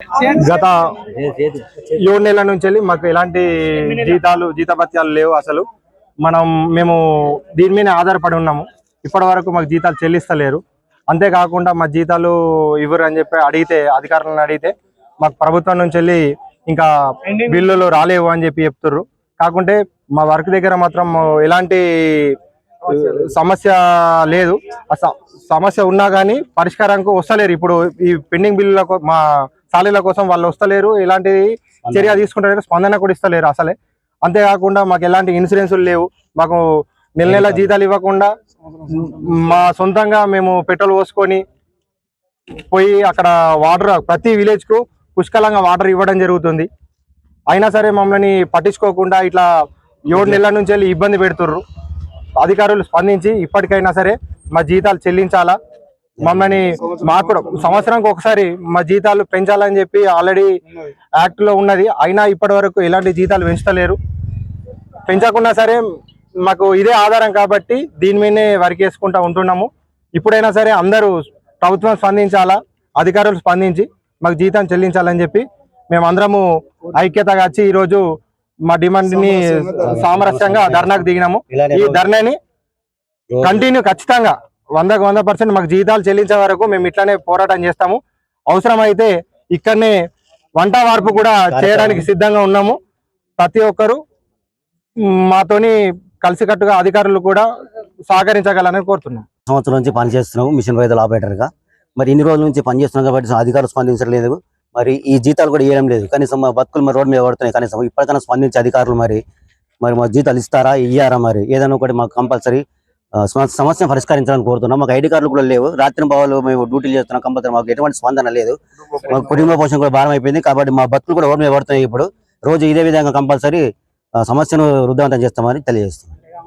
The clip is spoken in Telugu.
గత 7 నెలల నుంచి మాకు ఎలాంటి జీతభత్యాలు లేవు. అసలు మేము దీని మీద ఆధారపడి ఉన్నాము. ఇప్పటి వరకు మాకు జీతాలు చెల్లిస్తలేరు. అంతేకాకుండా మా జీతాలు ఇవ్వరు అని చెప్పి అధికారులను అడిగితే మాకు ప్రభుత్వం నుంచి ఇంకా బిల్లులు రాలేవు అని చెప్పి చెప్తుర్రు. కాకుంటే మా వర్క్ దగ్గర మాత్రం ఎలాంటి సమస్య లేదు. సమస్య ఉన్నా కానీ పరిష్కారానికి వస్తలేరు. ఇప్పుడు ఈ పెండింగ్ బిల్లులకు మా సాలీల కోసం వాళ్ళు వస్తలేరు. ఎలాంటి చర్య తీసుకుంటలేరు, స్పందన కూడా ఇస్తలేరు అసలే. అంతేకాకుండా మాకు ఎలాంటి ఇన్సూరెన్సులు లేవు. మాకు నెల జీతాలు ఇవ్వకుండా మా సొంతంగా మేము పెట్రోల్ పోసుకొని పోయి అక్కడ వాటర్ ప్రతి విలేజ్కు పుష్కలంగా వాటర్ ఇవ్వడం జరుగుతుంది. అయినా సరే మమ్మల్ని పట్టించుకోకుండా ఇట్లా 7 నెలల నుంచి ఇబ్బంది పెడుతుర్రు. అధికారులు స్పందించి ఇప్పటికైనా సరే మా జీతాలు చెల్లించాలా, మాకు కూడా సంవత్సరానికి ఒకసారి మా జీతాలు పెంచాలని చెప్పి ఆల్రెడీ యాక్ట్ లో ఉన్నది. అయినా ఇప్పటి వరకు ఎలాంటి జీతాలు పెంచుతలేరు. పెంచకుండా సరే మాకు ఇదే ఆధారం కాబట్టి దీని మీదనే వర్క్ చేసుకుంటూ ఉంటున్నాము. ఇప్పుడైనా సరే అందరూ ప్రభుత్వం స్పందించాలా, అధికారులు స్పందించి మాకు జీతం చెల్లించాలని చెప్పి మేమందరము ఐక్యతగా వచ్చి ఈరోజు మా డిమాండ్ని సామరస్యంగా ధర్నాకు దిగినాము. ఈ ధర్నాని కంటిన్యూ ఖచ్చితంగా 100% మాకు జీతాలు చెల్లించే వరకు మేము ఇట్లానే పోరాటం చేస్తాము. అవసరమైతే ఇక్కడనే వంట వార్పు కూడా చేయడానికి సిద్ధంగా ఉన్నాము. ప్రతి ఒక్కరూ మాతోని కలిసికట్టుగా అధికారులు కూడా సహకరించగలని కోరుతున్నాం. సంవత్సరం నుంచి పనిచేస్తున్నాము మిషన్ రైతుల ఆపరేటర్గా. మరి ఇన్ని రోజుల నుంచి పనిచేస్తున్నాం కాబట్టి అధికారులు స్పందించలేదు. మరి ఈ జీతాలు కూడా ఇవ్వడం లేదు. కనీసం మా బతుకులు మరి రోడ్డు మీద పడుతున్నాయి. కనీసం ఇప్పటికైనా స్పందించే అధికారులు మరి మా జీతాలు ఇస్తారా, ఇయ్యారా? మరి ఏదైనా ఒకటి మాకు కంపల్సరీ సమస్యను పరిష్కరించాలని కోరుతున్నాం. మాకు ఐడి కార్డులు కూడా లేవు. రాత్రి బావులు మేము డ్యూటీలు చేస్తున్నాం. కంపల్సరీ మాకు ఎటువంటి స్పందన లేదు. మాకు కుటుంబ పోషణ కూడా భారం అయిపోయింది కాబట్టి మా బతుకులు కూడా రోడ్డు మీద పడుతున్నాయి. ఇప్పుడు రోజు ఇదే విధంగా కంపల్సరీ సమస్యను వృద్ధివంతం చేస్తామని తెలియజేస్తున్నాం.